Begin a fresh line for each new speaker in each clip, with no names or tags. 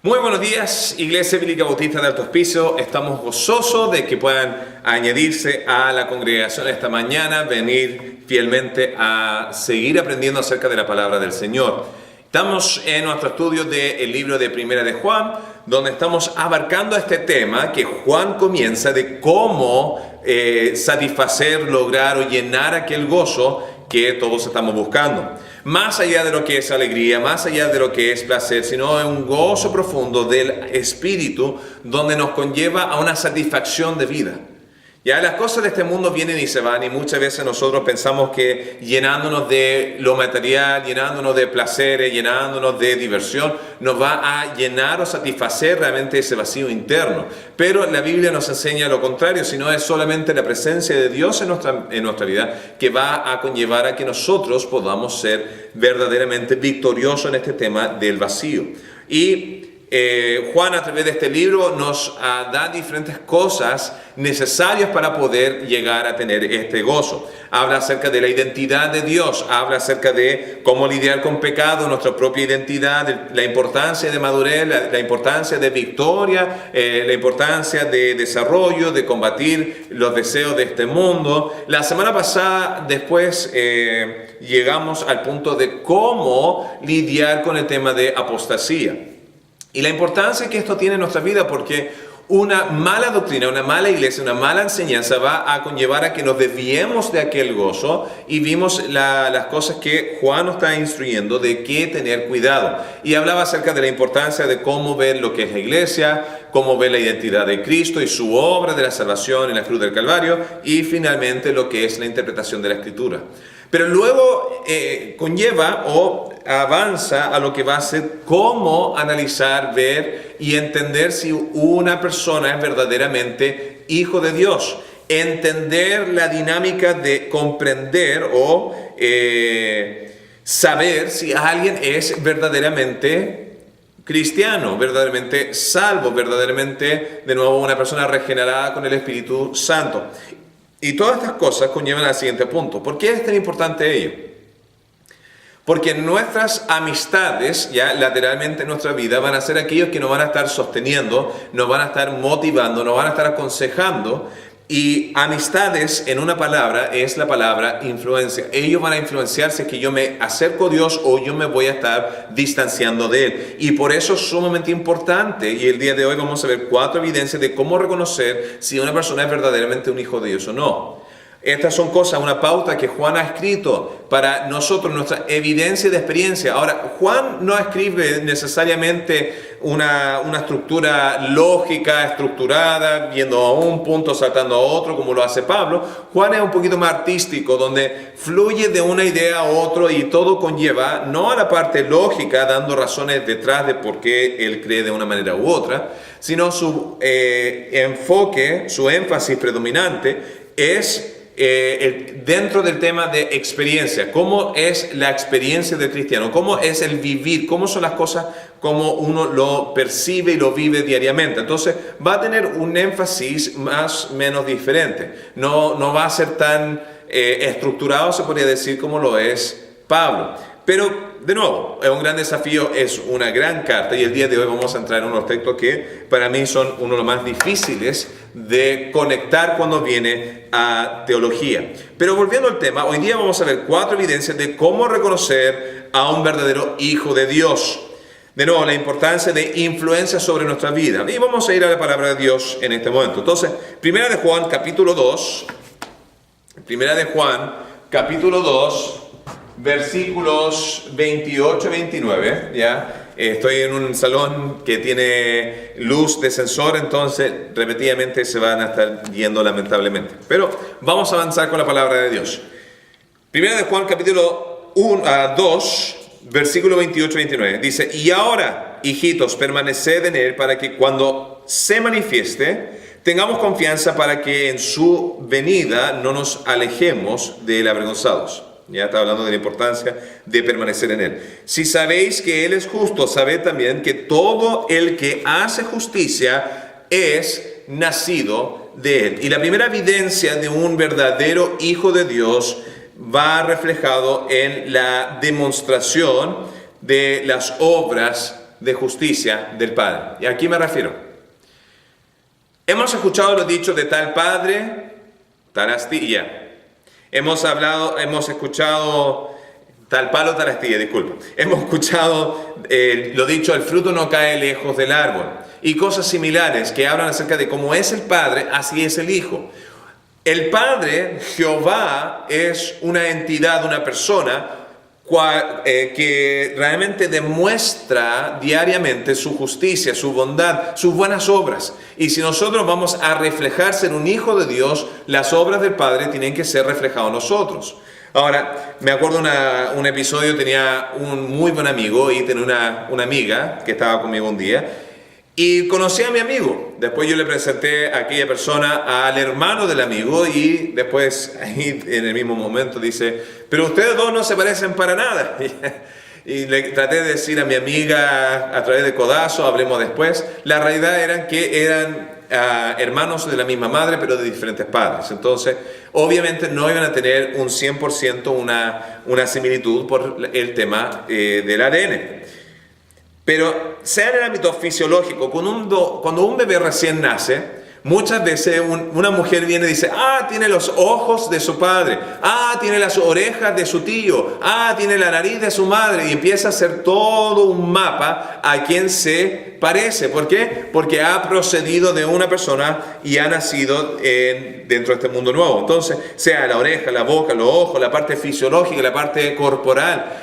Muy buenos días, Iglesia Bíblica Bautista de Alto Hospicio. Estamos gozosos de que puedan añadirse a la congregación esta mañana, venir fielmente a seguir aprendiendo acerca de la palabra del Señor. Estamos en nuestro estudio del libro de Primera de Juan, donde estamos abarcando este tema que Juan comienza de cómo satisfacer, lograr o llenar aquel gozo que todos estamos buscando. Más allá de lo que es alegría, más allá de lo que es placer, sino es un gozo profundo del Espíritu donde nos conlleva a una satisfacción de vida. Ya las cosas de este mundo vienen y se van, y muchas veces nosotros pensamos que llenándonos de lo material, llenándonos de placeres, llenándonos de diversión, nos va a llenar o satisfacer realmente ese vacío interno. Pero la Biblia nos enseña lo contrario, sino es solamente la presencia de Dios en nuestra vida que va a conllevar a que nosotros podamos ser verdaderamente victoriosos en este tema del vacío. Y Juan a través de este libro nos da diferentes cosas necesarias para poder llegar a tener este gozo. Habla acerca de la identidad de Dios, habla acerca de cómo lidiar con pecado, nuestra propia identidad, la importancia de madurez, la importancia de victoria, la importancia de desarrollo, de combatir los deseos de este mundo. La semana pasada después llegamos al punto de cómo lidiar con el tema de apostasía. Y la importancia que esto tiene en nuestra vida, porque una mala doctrina, una mala iglesia, una mala enseñanza va a conllevar a que nos desviemos de aquel gozo, y vimos las cosas que Juan nos está instruyendo de qué tener cuidado. Y hablaba acerca de la importancia de cómo ver lo que es la iglesia, cómo ver la identidad de Cristo y su obra de la salvación en la cruz del Calvario, y finalmente lo que es la interpretación de la Escritura. Pero luego conlleva o avanza a lo que va a ser cómo analizar, ver y entender si una persona es verdaderamente hijo de Dios. Entender la dinámica de comprender o saber si alguien es verdaderamente cristiano, verdaderamente salvo, verdaderamente, de nuevo, una persona regenerada con el Espíritu Santo. Y todas estas cosas conllevan al siguiente punto. ¿Por qué es tan importante ello? Porque nuestras amistades, ya lateralmente en nuestra vida, van a ser aquellos que nos van a estar sosteniendo, nos van a estar motivando, nos van a estar aconsejando. Y amistades, en una palabra, es la palabra influencia. Ellos van a influenciar si es que yo me acerco a Dios o yo me voy a estar distanciando de Él. Y por eso es sumamente importante, y el día de hoy vamos a ver 4 evidencias de cómo reconocer si una persona es verdaderamente un hijo de Dios o no. Estas son cosas, una pauta que Juan ha escrito para nosotros, nuestra evidencia de experiencia. Ahora, Juan no escribe necesariamente una estructura lógica, estructurada, yendo a un punto, saltando a otro, como lo hace Pablo. Juan es un poquito más artístico, donde fluye de una idea a otra y todo conlleva, no a la parte lógica, dando razones detrás de por qué él cree de una manera u otra, sino su enfoque, su énfasis predominante es dentro del tema de experiencia. ¿Cómo es la experiencia del cristiano? ¿Cómo es el vivir? ¿Cómo son las cosas? ¿Cómo uno lo percibe y lo vive diariamente? Entonces va a tener un énfasis más o menos diferente. No va a ser tan estructurado, se podría decir, como lo es Pablo. Pero, de nuevo, es un gran desafío, es una gran carta, y el día de hoy vamos a entrar en unos textos que para mí son uno de los más difíciles de conectar cuando viene a teología. Pero volviendo al tema, hoy día vamos a ver 4 evidencias de cómo reconocer a un verdadero hijo de Dios. De nuevo, la importancia de influencia sobre nuestra vida. Y vamos a ir a la palabra de Dios en este momento. Entonces, Primera de Juan, capítulo 2. Primera de Juan, capítulo 2. Versículos 28 y 29, ¿ya? Estoy en un salón que tiene luz de sensor, entonces repetidamente se van a estar yendo lamentablemente. Pero vamos a avanzar con la palabra de Dios. Primera de Juan, capítulo 2, versículo 28 y 29. Dice, y ahora, hijitos, permaneced en Él para que cuando se manifieste, tengamos confianza para que en su venida no nos alejemos de él avergonzados. Ya está hablando de la importancia de permanecer en Él. Si sabéis que Él es justo, sabed también que todo el que hace justicia es nacido de Él. Y la primera evidencia de un verdadero hijo de Dios va reflejado en la demostración de las obras de justicia del Padre. ¿Y a qué me refiero? Hemos escuchado los dichos de tal padre, tal astilla. Hemos escuchado tal palo, tal astilla, disculpa. Hemos escuchado lo dicho, el fruto no cae lejos del árbol. Y cosas similares que hablan acerca de cómo es el Padre, así es el Hijo. El Padre, Jehová, es una entidad, una persona que realmente demuestra diariamente su justicia, su bondad, sus buenas obras. Y si nosotros vamos a reflejar ser un hijo de Dios, las obras del Padre tienen que ser reflejadas en nosotros. Ahora, me acuerdo un episodio, tenía un muy buen amigo y tenía una amiga que estaba conmigo un día. Y conocí a mi amigo. Después yo le presenté a aquella persona al hermano del amigo y después ahí en el mismo momento dice, pero ustedes dos no se parecen para nada. Y le traté de decir a mi amiga a través de codazo, hablemos después. La realidad era que eran hermanos de la misma madre pero de diferentes padres. Entonces obviamente no iban a tener un 100% una similitud por el tema del ADN. Pero sea en el ámbito fisiológico, cuando un bebé recién nace, muchas veces una mujer viene y dice, tiene los ojos de su padre, tiene las orejas de su tío, tiene la nariz de su madre, y empieza a hacer todo un mapa a quien se parece. ¿Por qué? Porque ha procedido de una persona y ha nacido dentro de este mundo nuevo. Entonces, sea la oreja, la boca, los ojos, la parte fisiológica, la parte corporal.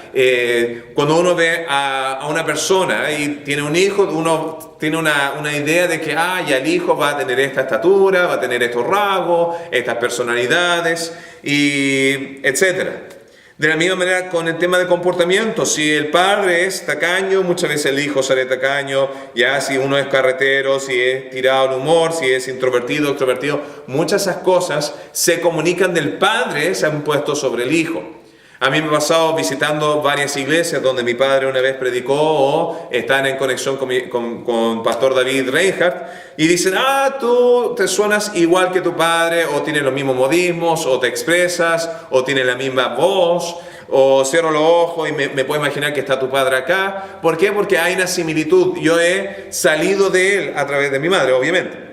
Cuando uno ve a una persona y tiene un hijo, uno tiene una idea de que ya el hijo va a tener esta estatura, va a tener estos rasgos, estas personalidades, y etcétera. De la misma manera con el tema de comportamiento, si el padre es tacaño, muchas veces el hijo sale tacaño, ya si uno es carretero, si es tirado al humor, si es introvertido, extrovertido, muchas de esas cosas se comunican del padre, se han puesto sobre el hijo. A mí me ha pasado visitando varias iglesias donde mi padre una vez predicó o están en conexión con Pastor David Reinhardt y dicen, tú te suenas igual que tu padre, o tienes los mismos modismos, o te expresas, o tienes la misma voz, o cierro los ojos y me puedo imaginar que está tu padre acá. ¿Por qué? Porque hay una similitud. Yo he salido de él a través de mi madre, obviamente.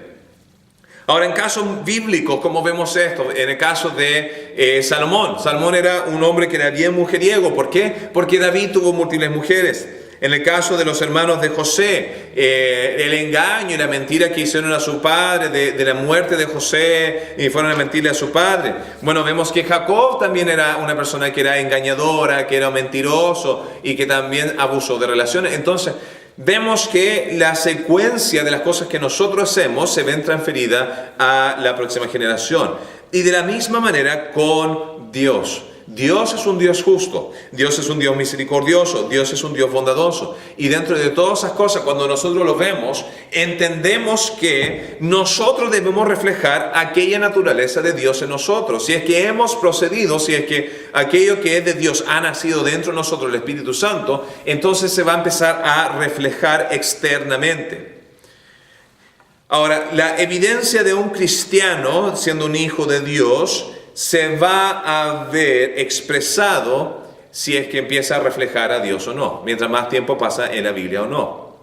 Ahora, en casos bíblicos, ¿cómo vemos esto? En el caso de Salomón. Salomón era un hombre que era bien mujeriego. ¿Por qué? Porque David tuvo múltiples mujeres. En el caso de los hermanos de José, el engaño y la mentira que hicieron a su padre, de la muerte de José, y fueron a mentirle a su padre. Bueno, vemos que Jacob también era una persona que era engañadora, que era mentiroso y que también abusó de relaciones. Entonces, vemos que la secuencia de las cosas que nosotros hacemos se ven transferidas a la próxima generación. Y de la misma manera con Dios. Dios es un Dios justo, Dios es un Dios misericordioso, Dios es un Dios bondadoso. Y dentro de todas esas cosas, cuando nosotros lo vemos, entendemos que nosotros debemos reflejar aquella naturaleza de Dios en nosotros. Si es que hemos procedido, si es que aquello que es de Dios ha nacido dentro de nosotros, el Espíritu Santo, entonces se va a empezar a reflejar externamente. Ahora, la evidencia de un cristiano siendo un hijo de Dios se va a ver expresado si es que empieza a reflejar a Dios o no, mientras más tiempo pasa en la Biblia o no.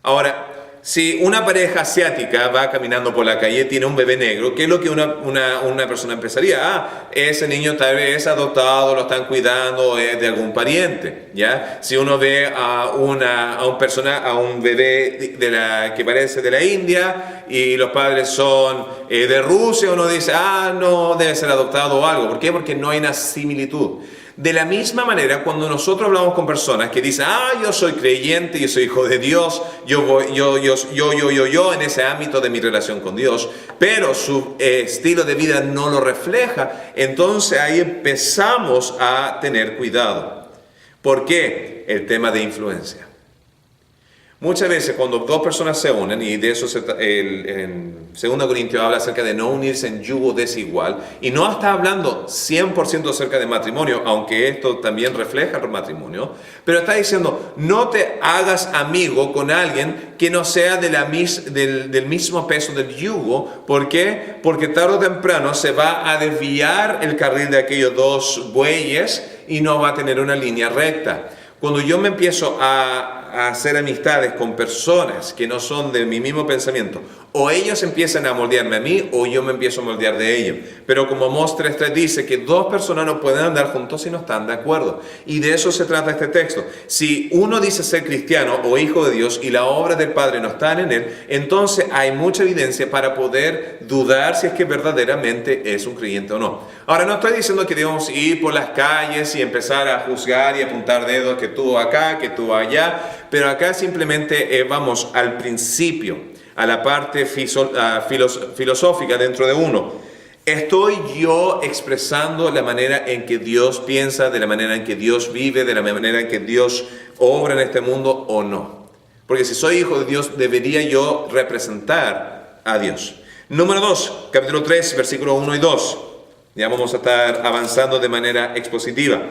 Ahora, si una pareja asiática va caminando por la calle, tiene un bebé negro, ¿qué es lo que una persona pensaría? Ese niño tal vez es adoptado, lo están cuidando, es de algún pariente, ¿ya? Si uno ve a un bebé que parece de la India y los padres son de Rusia, uno dice, no, debe ser adoptado o algo. ¿Por qué? Porque no hay una similitud. De la misma manera, cuando nosotros hablamos con personas que dicen, yo soy creyente, yo soy hijo de Dios, yo en ese ámbito de mi relación con Dios, pero su estilo de vida no lo refleja, entonces ahí empezamos a tener cuidado. ¿Por qué? El tema de influencia. Muchas veces cuando dos personas se unen, y de eso en 2 Corintios habla acerca de no unirse en yugo desigual, y no está hablando 100% acerca de matrimonio, aunque esto también refleja el matrimonio, pero está diciendo, no te hagas amigo con alguien que no sea del mismo peso del yugo. ¿Por qué? Porque tarde o temprano se va a desviar el carril de aquellos dos bueyes y no va a tener una línea recta. Cuando yo me empiezo a a hacer amistades con personas que no son de mi mismo pensamiento, o ellos empiezan a moldearme a mí, o yo me empiezo a moldear de ellos. Pero como Amós 3:3 dice que dos personas no pueden andar juntos si no están de acuerdo. Y de eso se trata este texto. Si uno dice ser cristiano o hijo de Dios y la obra del Padre no está en él, entonces hay mucha evidencia para poder dudar si es que verdaderamente es un creyente o no. Ahora, no estoy diciendo que debemos ir por las calles y empezar a juzgar y apuntar dedos, que tú acá, que tú allá, pero acá simplemente vamos al principio, a la parte filosófica dentro de uno. ¿Estoy yo expresando la manera en que Dios piensa, de la manera en que Dios vive, de la manera en que Dios obra en este mundo o no? Porque si soy hijo de Dios, debería yo representar a Dios. Número 2, capítulo 3, versículos 1 y 2. Ya vamos a estar avanzando de manera expositiva.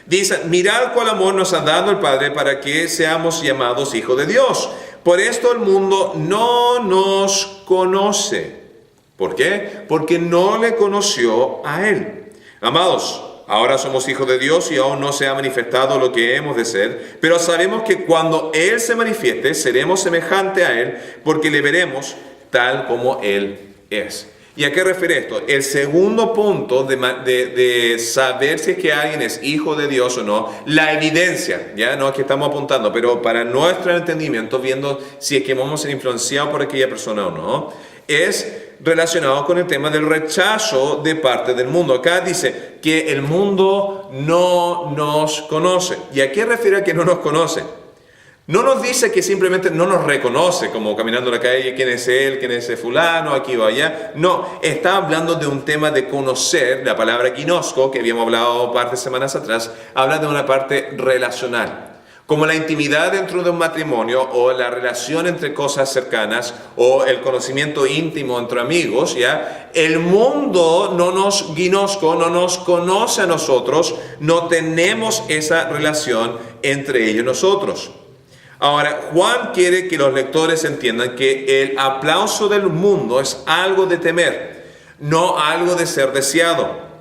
Dice, mirad cuál amor nos ha dado el Padre para que seamos llamados hijos de Dios. Por esto el mundo no nos conoce. ¿Por qué? Porque no le conoció a Él. Amados, ahora somos hijos de Dios y aún no se ha manifestado lo que hemos de ser, pero sabemos que cuando Él se manifieste, seremos semejantes a Él, porque le veremos tal como Él es. ¿Y a qué refiere esto? El segundo punto de saber si es que alguien es hijo de Dios o no, la evidencia, ya no es que estamos apuntando, pero para nuestro entendimiento, viendo si es que vamos a ser influenciados por aquella persona o no, es relacionado con el tema del rechazo de parte del mundo. Acá dice que el mundo no nos conoce. ¿Y a qué refiere a que no nos conoce? No nos dice que simplemente no nos reconoce, como caminando en la calle, quién es él, quién es ese fulano, aquí o allá. No, está hablando de un tema de conocer. La palabra ginosco, que habíamos hablado varias semanas atrás, habla de una parte relacional. Como la intimidad dentro de un matrimonio, o la relación entre cosas cercanas, o el conocimiento íntimo entre amigos, ¿ya? El mundo no nos conoce a nosotros, no tenemos esa relación entre ellos y nosotros. Ahora, Juan quiere que los lectores entiendan que el aplauso del mundo es algo de temer, no algo de ser deseado.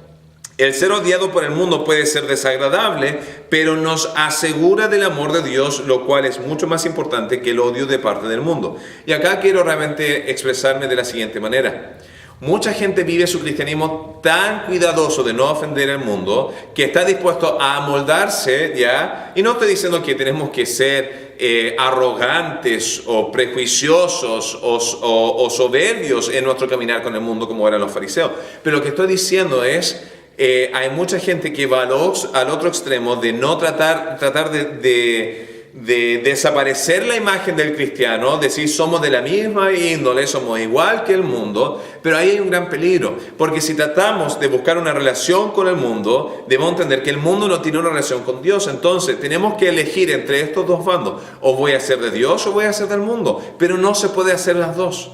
El ser odiado por el mundo puede ser desagradable, pero nos asegura del amor de Dios, lo cual es mucho más importante que el odio de parte del mundo. Y acá quiero realmente expresarme de la siguiente manera. Mucha gente vive su cristianismo tan cuidadoso de no ofender al mundo, que está dispuesto a amoldarse, ¿ya? Y no estoy diciendo que tenemos que ser arrogantes o prejuiciosos o soberbios en nuestro caminar con el mundo como eran los fariseos. Pero lo que estoy diciendo es, hay mucha gente que va al otro extremo de no tratar de desaparecer la imagen del cristiano, decir somos de la misma índole, somos igual que el mundo, pero ahí hay un gran peligro, porque si tratamos de buscar una relación con el mundo, debemos entender que el mundo no tiene una relación con Dios. Entonces tenemos que elegir entre estos dos bandos, o voy a ser de Dios o voy a ser del mundo, pero no se puede hacer las dos.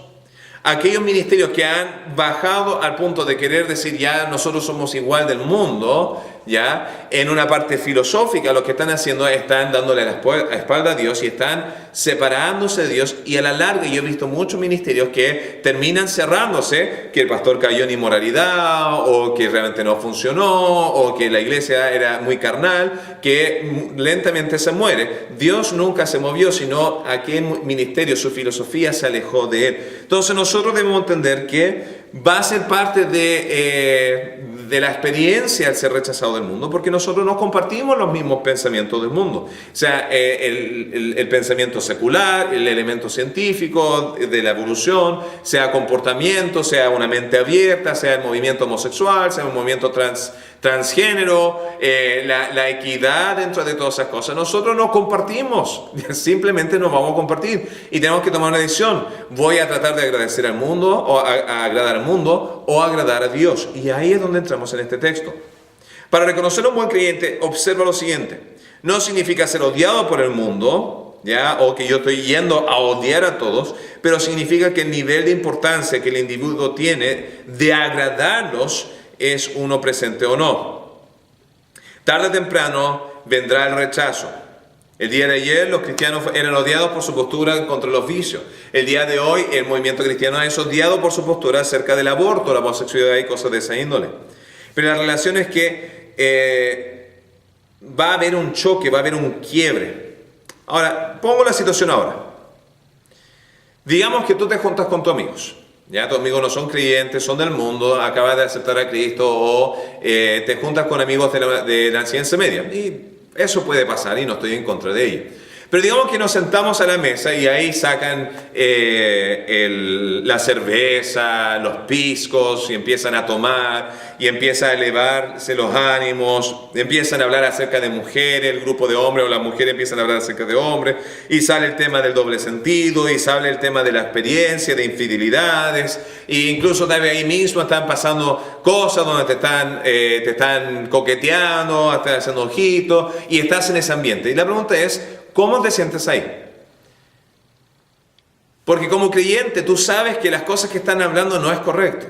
Aquellos ministerios que han bajado al punto de querer decir ya nosotros somos igual del mundo, ya en una parte filosófica lo que están haciendo es están dándole la espalda a Dios y están separándose de Dios, y a la larga yo he visto muchos ministerios que terminan cerrándose, que el pastor cayó en inmoralidad, o que realmente no funcionó, o que la iglesia era muy carnal, que lentamente se muere. Dios nunca se movió, sino aquel ministerio, su filosofía se alejó de él. Entonces nosotros debemos entender que va a ser parte de la experiencia el ser rechazado del mundo, porque nosotros no compartimos los mismos pensamientos del mundo. O sea, el pensamiento secular, el elemento científico de la evolución, sea comportamiento, sea una mente abierta, sea el movimiento homosexual, sea un movimiento transgénero, la equidad dentro de todas esas cosas. Nosotros no compartimos, simplemente no vamos a compartir, y tenemos que tomar una decisión. Voy a tratar de agradecer al mundo, o a agradar al mundo, o agradar a Dios. Y ahí es donde entramos en este texto. Para reconocer a un buen creyente, observa lo siguiente: no significa ser odiado por el mundo, ¿ya? O que yo estoy yendo a odiar a todos, pero significa que el nivel de importancia que el individuo tiene de agradarlos es uno presente o no. Tarde o temprano vendrá el rechazo. El día de ayer los cristianos eran odiados por su postura contra los vicios. El día de hoy el movimiento cristiano es odiado por su postura acerca del aborto, la homosexualidad y cosas de esa índole. Pero la relación es que va a haber un choque, va a haber un quiebre. Ahora, pongo la situación ahora. Digamos que tú te juntas con tus amigos. Ya, tus amigos no son creyentes, son del mundo, acabas de aceptar a Cristo o te juntas con amigos de la enseñanza media. Y eso puede pasar y no estoy en contra de ello. Pero digamos que nos sentamos a la mesa y ahí sacan la cerveza, los piscos y empiezan a tomar y empieza a elevarse los ánimos, empiezan a hablar acerca de mujeres, el grupo de hombres o las mujeres empiezan a hablar acerca de hombres y sale el tema del doble sentido y sale el tema de la experiencia, de infidelidades e incluso también ahí mismo están pasando cosas donde te están coqueteando, están haciendo ojitos y estás en ese ambiente. Y la pregunta es, ¿cómo te sientes ahí? Porque como creyente tú sabes que las cosas que están hablando no es correcto.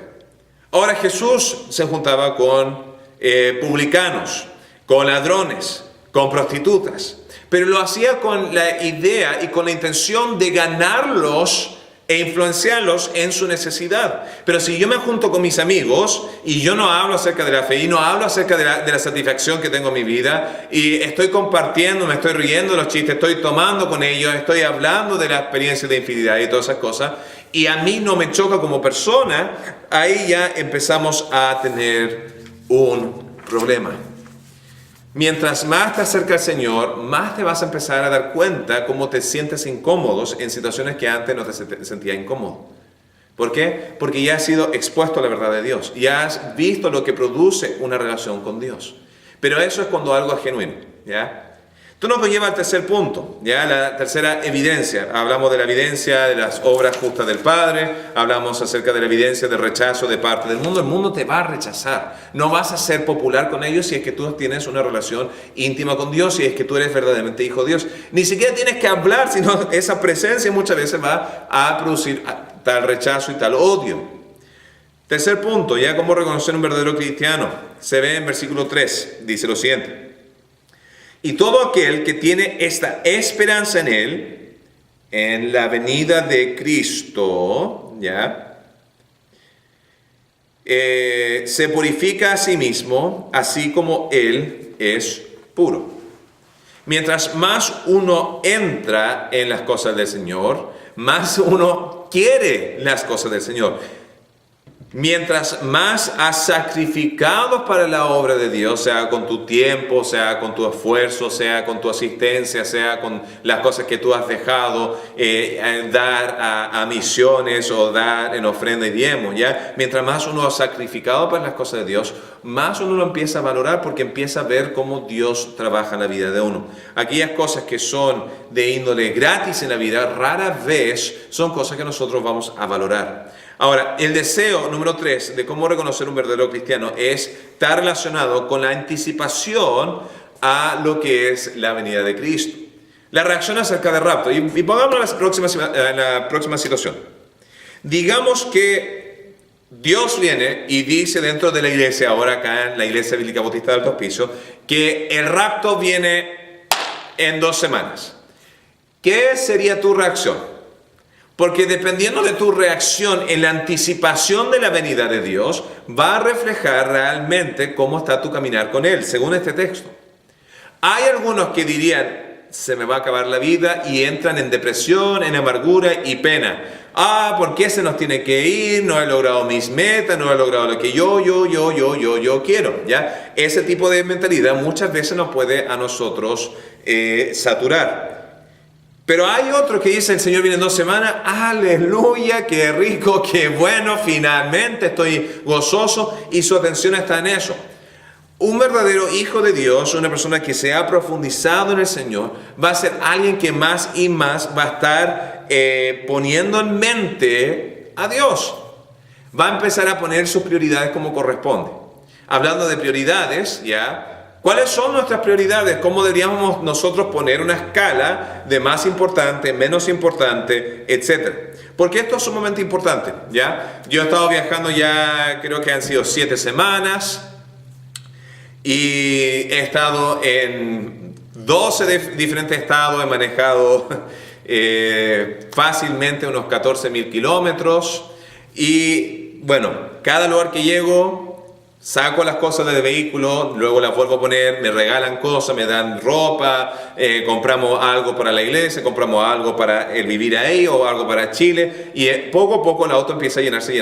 Ahora Jesús se juntaba con publicanos, con ladrones, con prostitutas, pero lo hacía con la idea y con la intención de ganarlos e influenciarlos en su necesidad. Pero si yo me junto con mis amigos y yo no hablo acerca de la fe y no hablo acerca de la satisfacción que tengo en mi vida y estoy compartiendo, me estoy riendo de los chistes, estoy tomando con ellos, estoy hablando de la experiencia de infidelidad y todas esas cosas y a mí no me choca como persona, ahí ya empezamos a tener un problema. Mientras más te acercas al Señor, más te vas a empezar a dar cuenta cómo te sientes incómodos en situaciones que antes no te sentías incómodo. ¿Por qué? Porque ya has sido expuesto a la verdad de Dios. Ya has visto lo que produce una relación con Dios. Pero eso es cuando algo es genuino, ¿ya? Esto nos lleva al tercer punto, ¿ya? La tercera evidencia. Hablamos de la evidencia de las obras justas del Padre, hablamos acerca de la evidencia del rechazo de parte del mundo. El mundo te va a rechazar. No vas a ser popular con ellos si es que tú tienes una relación íntima con Dios, si es que tú eres verdaderamente hijo de Dios. Ni siquiera tienes que hablar, sino esa presencia muchas veces va a producir tal rechazo y tal odio. Tercer punto, ya cómo reconocer un verdadero cristiano. Se ve en versículo 3, dice lo siguiente. Y todo aquel que tiene esta esperanza en Él, en la venida de Cristo, ¿ya? Se purifica a sí mismo, así como Él es puro. Mientras más uno entra en las cosas del Señor, más uno quiere las cosas del Señor. Mientras más has sacrificado para la obra de Dios, sea con tu tiempo, sea con tu esfuerzo, sea con tu asistencia, sea con las cosas que tú has dejado dar a misiones o dar en ofrenda y diezmo, ¿ya? Mientras más uno ha sacrificado para las cosas de Dios, más uno lo empieza a valorar porque empieza a ver cómo Dios trabaja en la vida de uno. Aquellas cosas que son de índole gratis en la vida, rara vez son cosas que nosotros vamos a valorar. Ahora, el deseo número 3 de cómo reconocer un verdadero cristiano está relacionado con la anticipación a lo que es la venida de Cristo. La reacción acerca del rapto. Y pongámonos en la próxima situación. Digamos que Dios viene y dice dentro de la iglesia, ahora acá en la Iglesia Bíblica Bautista de Alto Hospicio, que el rapto viene en 2 semanas. ¿Qué sería tu reacción? Porque dependiendo de tu reacción en la anticipación de la venida de Dios, va a reflejar realmente cómo está tu caminar con Él, según este texto. Hay algunos que dirían, se me va a acabar la vida, y entran en depresión, en amargura y pena. ¿Por qué se nos tiene que ir? No he logrado mis metas, no he logrado lo que yo quiero, ¿ya? Ese tipo de mentalidad muchas veces nos puede a nosotros saturar. Pero hay otro que dice, el Señor viene en 2 semanas, aleluya, qué rico, qué bueno, finalmente estoy gozoso, y su atención está en eso. Un verdadero hijo de Dios, una persona que se ha profundizado en el Señor, va a ser alguien que más y más va a estar poniendo en mente a Dios. Va a empezar a poner sus prioridades como corresponde. Hablando de prioridades, ¿ya? ¿Cuáles son nuestras prioridades? ¿Cómo deberíamos nosotros poner una escala de más importante, menos importante, etcétera? Porque esto es sumamente importante, ¿ya? Yo he estado viajando ya, creo que han sido 7 semanas y he estado en 12 diferentes estados, he manejado fácilmente unos 14.000 kilómetros y bueno, cada lugar que llego Saco las cosas del vehículo, luego las vuelvo a poner, me regalan cosas, me dan ropa, compramos algo para la iglesia, compramos algo para el vivir ahí o algo para Chile, y poco a poco el auto empieza a llenarse.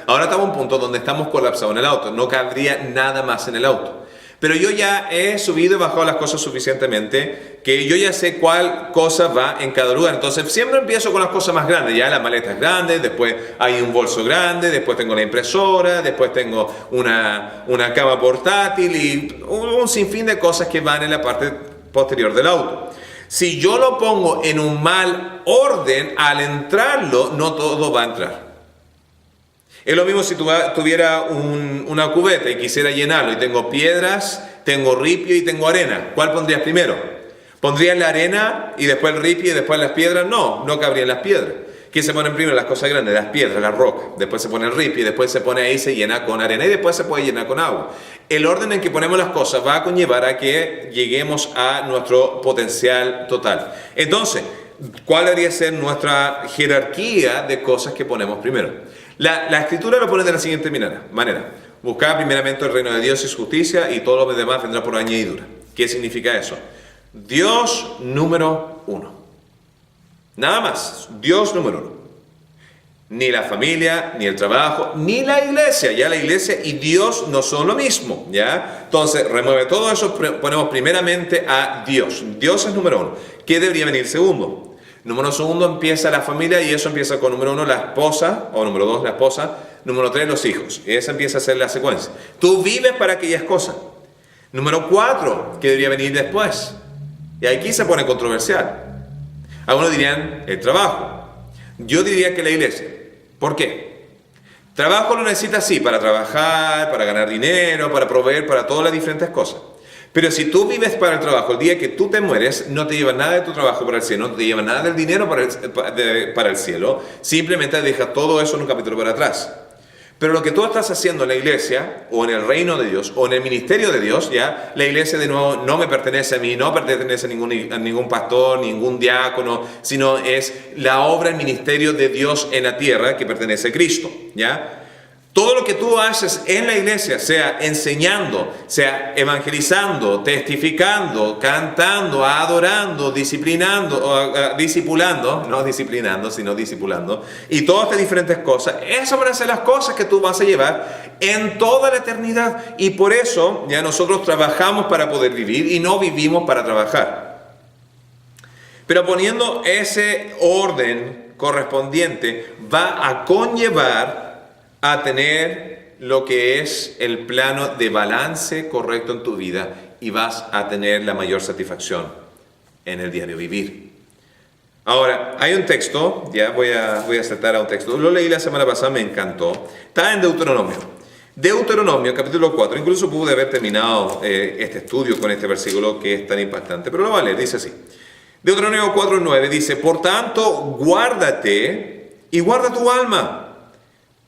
Ahora estamos a un punto donde estamos colapsados en el auto, no cabría nada más en el auto. Pero yo ya he subido y bajado las cosas suficientemente que yo ya sé cuál cosa va en cada lugar. Entonces siempre empiezo con las cosas más grandes. Ya las maletas grandes, después hay un bolso grande, después tengo la impresora, después tengo una cama portátil y un sinfín de cosas que van en la parte posterior del auto. Si yo lo pongo en un mal orden, al entrarlo, no todo va a entrar. Es lo mismo si tuviera una cubeta y quisiera llenarlo y tengo piedras, tengo ripio y tengo arena. ¿Cuál pondrías primero? ¿Pondrías la arena y después el ripio y después las piedras? No cabrían las piedras. ¿Qué se ponen primero? Las cosas grandes, las piedras, la roca. Después se pone el ripio y después se pone ahí, se llena con arena y después se puede llenar con agua. El orden en que ponemos las cosas va a conllevar a que lleguemos a nuestro potencial total. Entonces, ¿cuál debería ser nuestra jerarquía de cosas que ponemos primero? La Escritura lo pone de la siguiente manera. Buscad primeramente el reino de Dios y su justicia y todo lo demás vendrá por añadidura. ¿Qué significa eso? Dios número uno. Nada más. Dios número uno. Ni la familia, ni el trabajo, ni la iglesia. Ya la iglesia y Dios no son lo mismo. ¿Ya? Entonces, remueve todo eso, ponemos primeramente a Dios. Dios es número uno. ¿Qué debería venir segundo? Número segundo empieza la familia y eso empieza con número uno la esposa, o número dos la esposa, número tres los hijos. Y esa empieza a ser la secuencia. Tú vives para aquellas cosas. Número cuatro, ¿qué debería venir después? Y aquí se pone controversial. Algunos dirían el trabajo. Yo diría que la iglesia. ¿Por qué? Trabajo lo necesitas sí, para trabajar, para ganar dinero, para proveer, para todas las diferentes cosas. Pero si tú vives para el trabajo, el día que tú te mueres, no te lleva nada de tu trabajo para el cielo, no te lleva nada del dinero para el cielo, simplemente dejas todo eso en un capítulo para atrás. Pero lo que tú estás haciendo en la iglesia, o en el reino de Dios, o en el ministerio de Dios, ya, la iglesia de nuevo no me pertenece a mí, no pertenece a ningún pastor, ningún diácono, sino es la obra, el ministerio de Dios en la tierra que pertenece a Cristo, ¿ya? Todo lo que tú haces en la iglesia, sea enseñando, sea evangelizando, testificando, cantando, adorando, discipulando, no disciplinando, sino discipulando, y todas estas diferentes cosas, esas van a ser las cosas que tú vas a llevar en toda la eternidad. Y por eso ya nosotros trabajamos para poder vivir y no vivimos para trabajar. Pero poniendo ese orden correspondiente, va a conllevar a tener lo que es el plano de balance correcto en tu vida y vas a tener la mayor satisfacción en el diario vivir. Ahora, hay un texto, ya voy a saltar a un texto, lo leí la semana pasada, me encantó, está en Deuteronomio. Deuteronomio, capítulo 4, incluso pude haber terminado este estudio con este versículo que es tan impactante, pero lo voy a leer, dice así. Deuteronomio 4:9 dice, por tanto, guárdate y guarda tu alma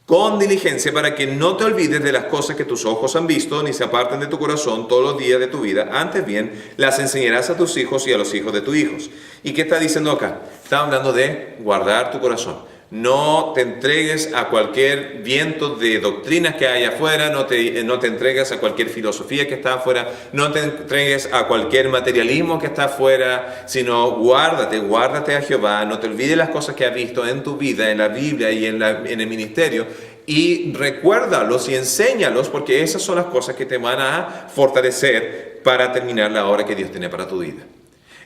con diligencia para que no te olvides de las cosas que tus ojos han visto, ni se aparten de tu corazón todos los días de tu vida. Antes bien, las enseñarás a tus hijos y a los hijos de tus hijos. ¿Y qué está diciendo acá? Está hablando de guardar tu corazón. No te entregues a cualquier viento de doctrinas que hay afuera, no te entregues a cualquier filosofía que está afuera, no te entregues a cualquier materialismo que está afuera, sino guárdate a Jehová, no te olvides las cosas que has visto en tu vida, en la Biblia y en el ministerio, y recuérdalos y enséñalos, porque esas son las cosas que te van a fortalecer para terminar la obra que Dios tiene para tu vida.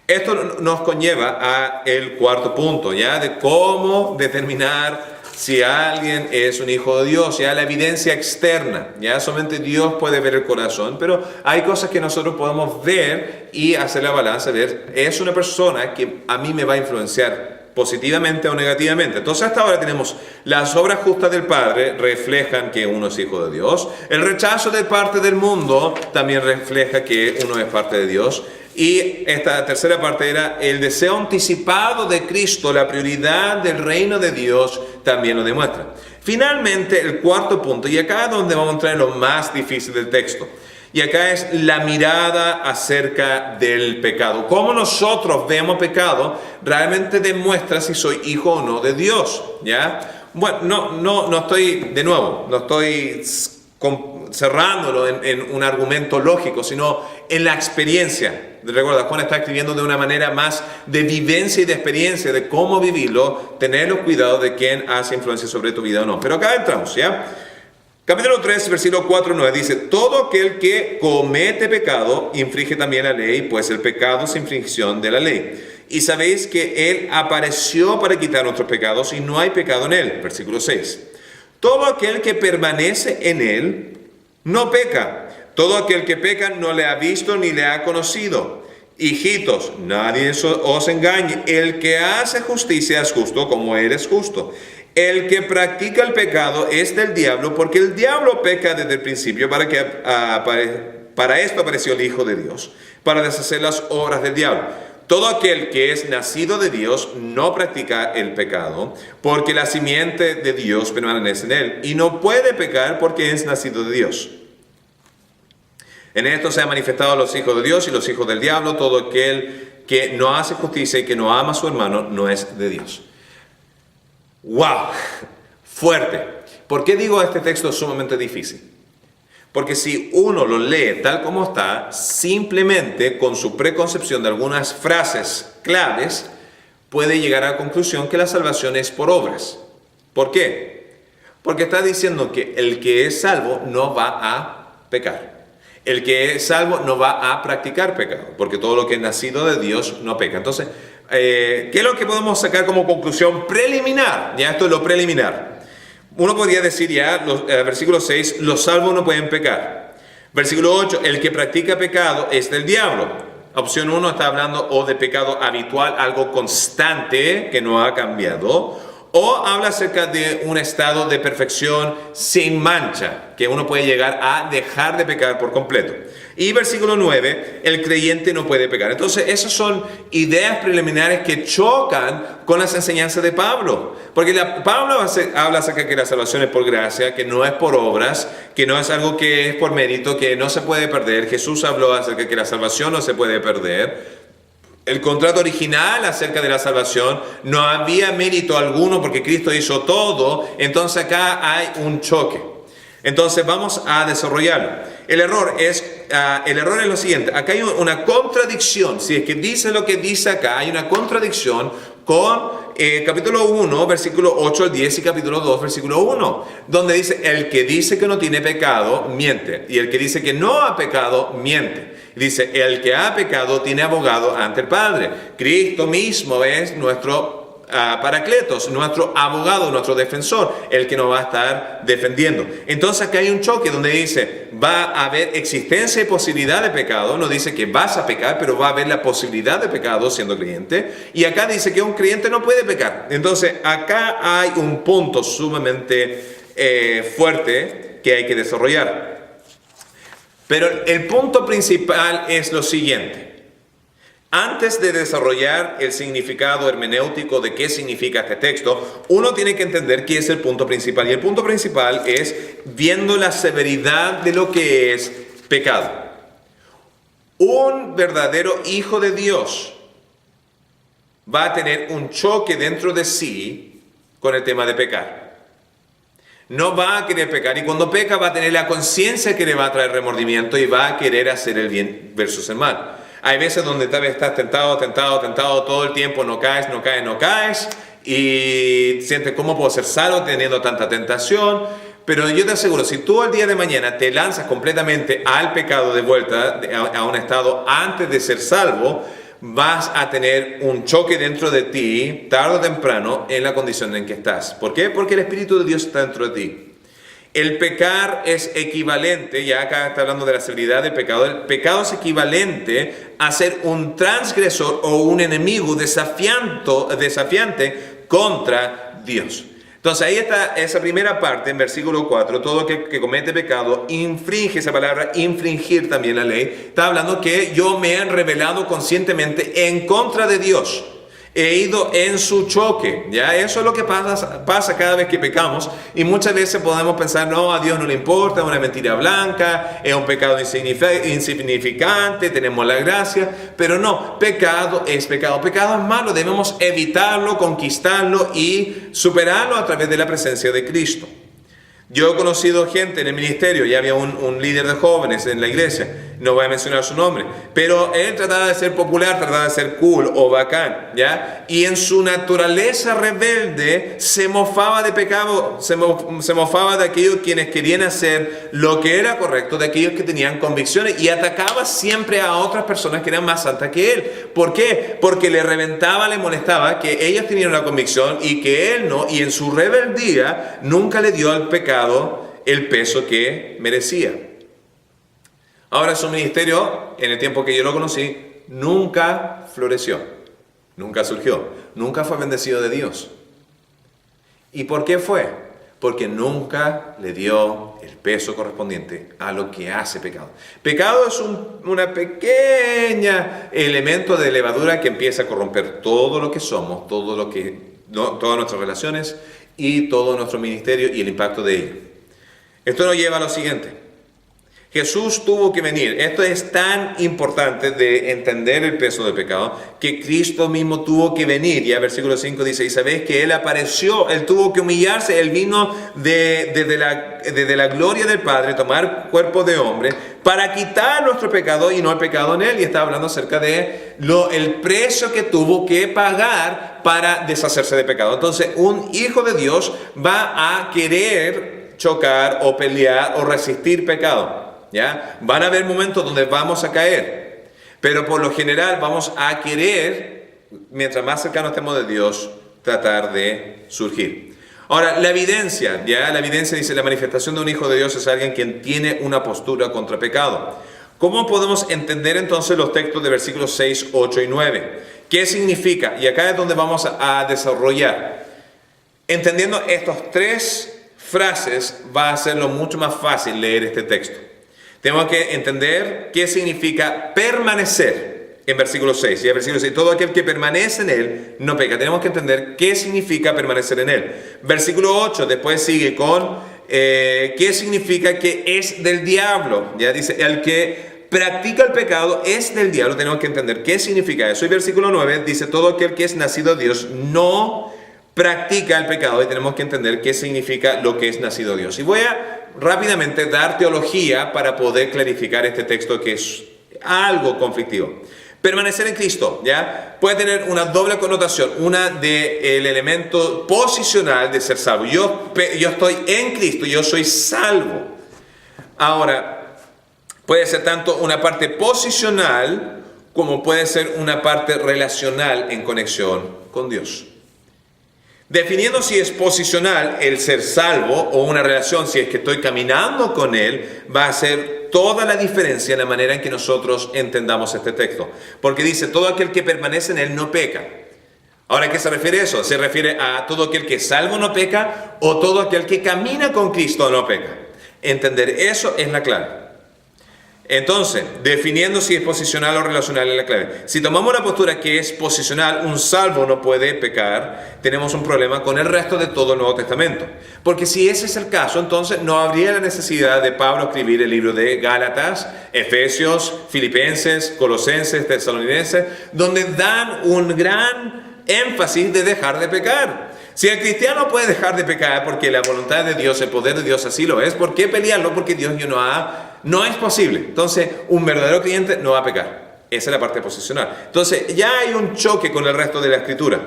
Esto nos conlleva a el cuarto punto, ¿ya? De cómo determinar si alguien es un hijo de Dios, ya la evidencia externa, ya solamente Dios puede ver el corazón, pero hay cosas que nosotros podemos ver y hacer la balanza, ver, es una persona que a mí me va a influenciar positivamente o negativamente. Entonces hasta ahora tenemos las obras justas del Padre reflejan que uno es hijo de Dios, el rechazo de parte del mundo también refleja que uno es parte de Dios. Y esta tercera parte era el deseo anticipado de Cristo, la prioridad del reino de Dios también lo demuestra. Finalmente, el cuarto punto, y acá es donde vamos a entrar en lo más difícil del texto. Y acá es la mirada acerca del pecado. Cómo nosotros vemos pecado realmente demuestra si soy hijo o no de Dios, ¿ya? Bueno, no estoy cerrándolo en un argumento lógico, sino en la experiencia. Recuerda, Juan está escribiendo de una manera más de vivencia y de experiencia, de cómo vivirlo, tener los cuidados de quién hace influencia sobre tu vida o no. Pero acá entramos, ¿ya? Capítulo 3, versículo 4 9 dice: todo aquel que comete pecado infringe también la ley, pues el pecado es infracción de la ley. Y sabéis que Él apareció para quitar nuestros pecados y no hay pecado en Él. Versículo 6. Todo aquel que permanece en Él no peca. Todo aquel que peca no le ha visto ni le ha conocido. Hijitos, nadie os engañe. El que hace justicia es justo como Él es justo. El que practica el pecado es del diablo, porque el diablo peca desde el principio. Para esto apareció el Hijo de Dios, para deshacer las obras del diablo. Todo aquel que es nacido de Dios no practica el pecado, porque la simiente de Dios permanece en él, y no puede pecar porque es nacido de Dios. En esto se han manifestado los hijos de Dios y los hijos del diablo. Todo aquel que no hace justicia y que no ama a su hermano no es de Dios. ¡Wow! Fuerte. ¿Por qué digo este texto sumamente difícil? Porque si uno lo lee tal como está, simplemente con su preconcepción de algunas frases claves, puede llegar a la conclusión que la salvación es por obras. ¿Por qué? Porque está diciendo que el que es salvo no va a pecar. El que es salvo no va a practicar pecado, porque todo lo que es nacido de Dios no peca. Entonces, ¿qué es lo que podemos sacar como conclusión preliminar? Ya esto es lo preliminar. Uno podría decir ya, versículo 6, los salvos no pueden pecar. Versículo 8, el que practica pecado es del diablo. Opción 1 está hablando o de pecado habitual, algo constante que no ha cambiado, o habla acerca de un estado de perfección sin mancha, que uno puede llegar a dejar de pecar por completo. Y versículo 9, el creyente no puede pecar. Entonces, esas son ideas preliminares que chocan con las enseñanzas de Pablo. Porque Pablo habla acerca de que la salvación es por gracia, que no es por obras, que no es algo que es por mérito, que no se puede perder. Jesús habló acerca de que la salvación no se puede perder. El contrato original acerca de la salvación no había mérito alguno porque Cristo hizo todo. Entonces acá hay un choque. Entonces vamos a desarrollarlo. El error es lo siguiente. Acá hay una contradicción. Si es que dice lo que dice acá, hay una contradicción con capítulo 1, versículo 8 al 10 y capítulo 2, versículo 1, donde dice: el que dice que no tiene pecado, miente. Y el que dice que no ha pecado, miente. Dice: el que ha pecado tiene abogado ante el Padre. Cristo mismo es nuestro Paracletos, nuestro abogado, nuestro defensor, el que nos va a estar defendiendo. Entonces acá hay un choque donde dice: va a haber existencia y posibilidad de pecado. No dice que vas a pecar, pero va a haber la posibilidad de pecado siendo creyente. Y acá dice que un creyente no puede pecar. Entonces acá hay un punto sumamente fuerte que hay que desarrollar. Pero el punto principal es lo siguiente. Antes de desarrollar el significado hermenéutico de qué significa este texto, uno tiene que entender qué es el punto principal. Y el punto principal es viendo la severidad de lo que es pecado. Un verdadero hijo de Dios va a tener un choque dentro de sí con el tema de pecar. No va a querer pecar, y cuando peca va a tener la conciencia que le va a traer remordimiento y va a querer hacer el bien versus el mal. Hay veces donde tal vez estás tentado todo el tiempo, no caes, y sientes: ¿cómo puedo ser salvo teniendo tanta tentación? Pero yo te aseguro, si tú al día de mañana te lanzas completamente al pecado de vuelta, a un estado antes de ser salvo, vas a tener un choque dentro de ti, tarde o temprano, en la condición en que estás. ¿Por qué? Porque el Espíritu de Dios está dentro de ti. El pecar es equivalente, ya acá está hablando de la severidad del pecado, el pecado es equivalente a ser un transgresor o un enemigo desafiante contra Dios. Entonces ahí está esa primera parte en versículo 4, todo que comete pecado infringe, esa palabra infringir también la ley, está hablando que yo me he rebelado conscientemente en contra de Dios. He ido en su choque, ¿ya? Eso es lo que pasa cada vez que pecamos, y muchas veces podemos pensar: no, a Dios no le importa, es una mentira blanca, es un pecado insignificante, tenemos la gracia. Pero no, pecado es malo, debemos evitarlo, conquistarlo y superarlo a través de la presencia de Cristo. Yo he conocido gente en el ministerio, ya había un líder de jóvenes en la iglesia, no voy a mencionar su nombre, pero él trataba de ser popular, trataba de ser cool o bacán, ¿ya? Y en su naturaleza rebelde se mofaba de pecado, se mofaba de aquellos quienes querían hacer lo que era correcto, de aquellos que tenían convicciones, y atacaba siempre a otras personas que eran más santas que él. ¿Por qué? Porque le reventaba, le molestaba que ellos tenían una convicción y que él no, y en su rebeldía nunca le dio al pecado el peso que merecía. Ahora su ministerio, en el tiempo que yo lo conocí, nunca floreció, nunca surgió, nunca fue bendecido de Dios. ¿Y por qué fue? Porque nunca le dio el peso correspondiente a lo que hace pecado. Pecado es una pequeña elemento de levadura que empieza a corromper todo lo que somos, todas nuestras relaciones y todo nuestro ministerio y el impacto de ello. Esto nos lleva a lo siguiente. Jesús tuvo que venir. Esto es tan importante de entender el peso del pecado, que Cristo mismo tuvo que venir. Ya versículo 5 dice, y sabéis que Él apareció, Él tuvo que humillarse, Él vino desde la gloria del Padre, tomar cuerpo de hombre, para quitar nuestro pecado y no el pecado en Él. Y está hablando acerca de el precio que tuvo que pagar para deshacerse de pecado. Entonces, un hijo de Dios va a querer chocar o pelear o resistir pecado. ¿Ya? Van a haber momentos donde vamos a caer, pero por lo general vamos a querer, mientras más cercanos estemos de Dios, tratar de surgir. Ahora, la evidencia dice, la manifestación de un hijo de Dios es alguien quien tiene una postura contra pecado. ¿Cómo podemos entender entonces los textos de versículos 6, 8 y 9? ¿Qué significa? Y acá es donde vamos a desarrollar. Entendiendo estas tres frases, va a hacerlo mucho más fácil leer este texto. Tenemos que entender qué significa permanecer en versículo 6. Y en versículo 6, todo aquel que permanece en él no peca. Tenemos que entender qué significa permanecer en él. Versículo 8, después sigue con qué significa que es del diablo. Ya dice, el que practica el pecado es del diablo. Tenemos que entender qué significa eso. Y versículo 9 dice, todo aquel que es nacido de Dios no practica el pecado. Y tenemos que entender qué significa lo que es nacido de Dios. Y voy a rápidamente dar teología para poder clarificar este texto que es algo conflictivo. Permanecer en Cristo, ¿ya? Puede tener una doble connotación. Una del elemento posicional de ser salvo. Yo estoy en Cristo, yo soy salvo. Ahora, puede ser tanto una parte posicional como puede ser una parte relacional en conexión con Dios. Definiendo si es posicional el ser salvo o una relación, si es que estoy caminando con Él, va a hacer toda la diferencia en la manera en que nosotros entendamos este texto. Porque dice, todo aquel que permanece en Él no peca. Ahora, ¿a qué se refiere eso? ¿Se refiere a todo aquel que es salvo no peca o todo aquel que camina con Cristo no peca? Entender eso es la clave. Entonces, definiendo si es posicional o relacional es la clave. Si tomamos la postura que es posicional, un salvo no puede pecar, tenemos un problema con el resto de todo el Nuevo Testamento. Porque si ese es el caso, entonces no habría la necesidad de Pablo escribir el libro de Gálatas, Efesios, Filipenses, Colosenses, Tesalonicenses, donde dan un gran énfasis de dejar de pecar. Si el cristiano puede dejar de pecar porque la voluntad de Dios, el poder de Dios así lo es, ¿por qué pelearlo? Porque Dios no es posible. Entonces, un verdadero creyente no va a pecar. Esa es la parte posicional. Entonces, ya hay un choque con el resto de la Escritura.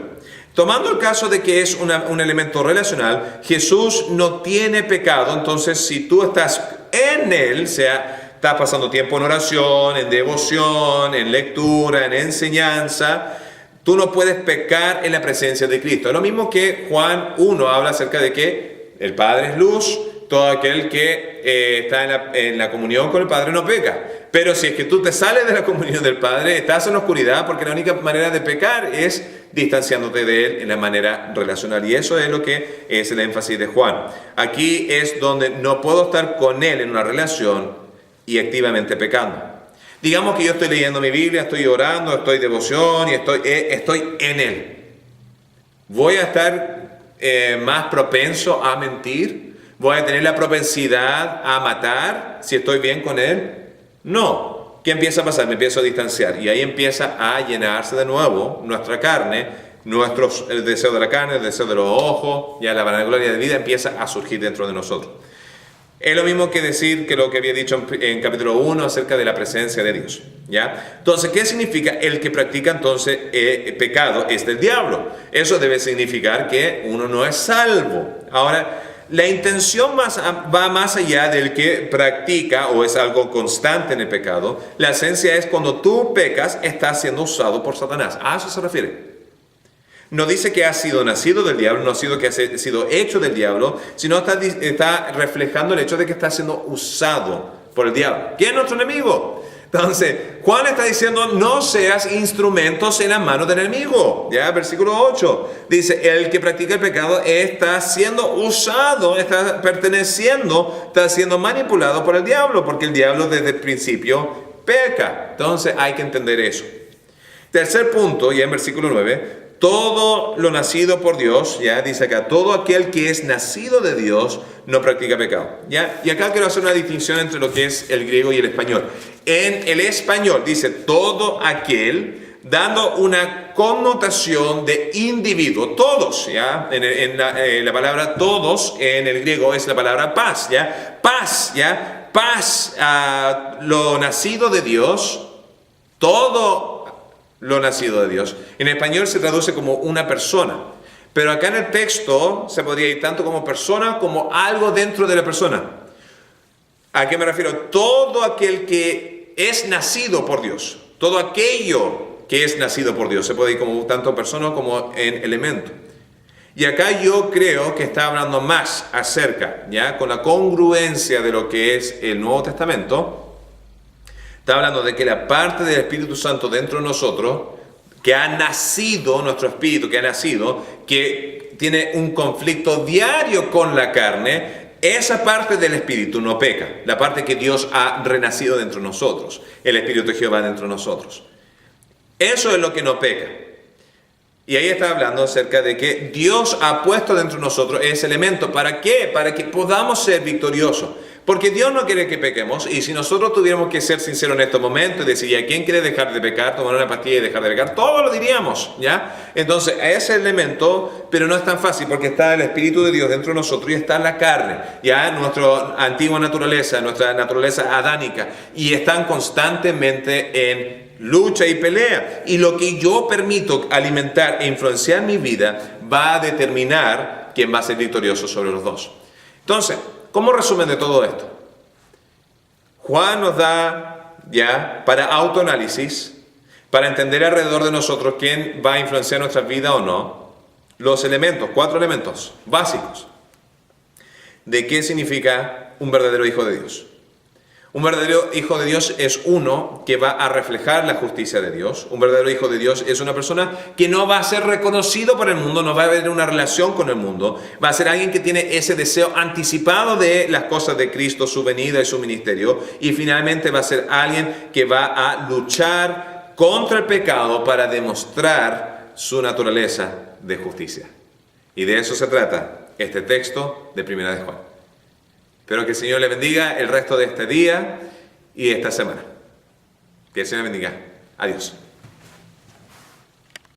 Tomando el caso de que es un elemento relacional, Jesús no tiene pecado. Entonces, si tú estás en Él, o sea, estás pasando tiempo en oración, en devoción, en lectura, en enseñanza, tú no puedes pecar en la presencia de Cristo. Es lo mismo que Juan 1 habla acerca de que el Padre es luz, todo aquel que está en la comunión con el Padre no peca. Pero si es que tú te sales de la comunión del Padre, estás en la oscuridad, porque la única manera de pecar es distanciándote de Él en la manera relacional. Y eso es lo que es el énfasis de Juan. Aquí es donde no puedo estar con Él en una relación y activamente pecando. Digamos que yo estoy leyendo mi Biblia, estoy orando, estoy en devoción y estoy en Él. ¿Voy a estar más propenso a mentir? ¿Voy a tener la propensidad a matar si estoy bien con Él? No. ¿Qué empieza a pasar? Me empiezo a distanciar y ahí empieza a llenarse de nuevo nuestra carne, el deseo de la carne, el deseo de los ojos, ya la vanagloria de vida empieza a surgir dentro de nosotros. Es lo mismo que decir que lo que había dicho en capítulo 1 acerca de la presencia de Dios, ¿ya? Entonces, ¿qué significa? El que practica entonces pecado es del diablo. Eso debe significar que uno no es salvo. Ahora, la intención va más allá del que practica o es algo constante en el pecado. La esencia es cuando tú pecas, estás siendo usado por Satanás. A eso se refiere. No dice que ha sido nacido del diablo, no ha sido que ha sido hecho del diablo, sino está reflejando el hecho de que está siendo usado por el diablo. ¿Quién es nuestro enemigo? Entonces, Juan está diciendo, no seas instrumentos en las manos del enemigo. Ya, versículo 8, dice, el que practica el pecado está siendo usado, está perteneciendo, está siendo manipulado por el diablo, porque el diablo desde el principio peca. Entonces, hay que entender eso. Tercer punto, ya en versículo 9, todo lo nacido por Dios, ya dice acá, todo aquel que es nacido de Dios no practica pecado. ¿Ya? Y acá quiero hacer una distinción entre lo que es el griego y el español. En el español dice todo aquel, dando una connotación de individuo, todos, ¿ya? La palabra todos en el griego es la palabra paz, ¿ya? Paz, ¿ya? Paz, lo nacido de Dios, todo lo nacido de Dios. En español se traduce como una persona, pero acá en el texto se podría ir tanto como persona como algo dentro de la persona. ¿A qué me refiero? Todo aquel que es nacido por Dios, todo aquello que es nacido por Dios, se puede ir como tanto persona como en elemento. Y acá yo creo que está hablando más acerca, ya con la congruencia de lo que es el Nuevo Testamento. Está hablando de que la parte del Espíritu Santo dentro de nosotros, que ha nacido, nuestro espíritu que ha nacido, que tiene un conflicto diario con la carne, esa parte del espíritu no peca. La parte que Dios ha renacido dentro de nosotros, el Espíritu de Jehová dentro de nosotros. Eso es lo que no peca. Y ahí está hablando acerca de que Dios ha puesto dentro de nosotros ese elemento. ¿Para qué? Para que podamos ser victoriosos. Porque Dios no quiere que pequemos, y si nosotros tuviéramos que ser sinceros en estos momentos y decir, ¿a quién quiere dejar de pecar? Tomar una pastilla y dejar de pecar, todos lo diríamos, ¿ya? Entonces, ese elemento, pero no es tan fácil, porque está el Espíritu de Dios dentro de nosotros y está la carne, ¿ya? Nuestra antigua naturaleza, nuestra naturaleza adánica, y están constantemente en lucha y pelea. Y lo que yo permito alimentar e influenciar mi vida va a determinar quién va a ser victorioso sobre los dos. Entonces, como resumen de todo esto, Juan nos da ya para autoanálisis, para entender alrededor de nosotros quién va a influenciar nuestra vida o no, los elementos, 4 elementos básicos de qué significa un verdadero hijo de Dios. Un verdadero hijo de Dios es uno que va a reflejar la justicia de Dios. Un verdadero hijo de Dios es una persona que no va a ser reconocido por el mundo, no va a haber una relación con el mundo. Va a ser alguien que tiene ese deseo anticipado de las cosas de Cristo, su venida y su ministerio. Y finalmente va a ser alguien que va a luchar contra el pecado para demostrar su naturaleza de justicia. Y de eso se trata este texto de Primera de Juan. Espero que el Señor le bendiga el resto de este día y esta semana. Que el Señor le bendiga. Adiós.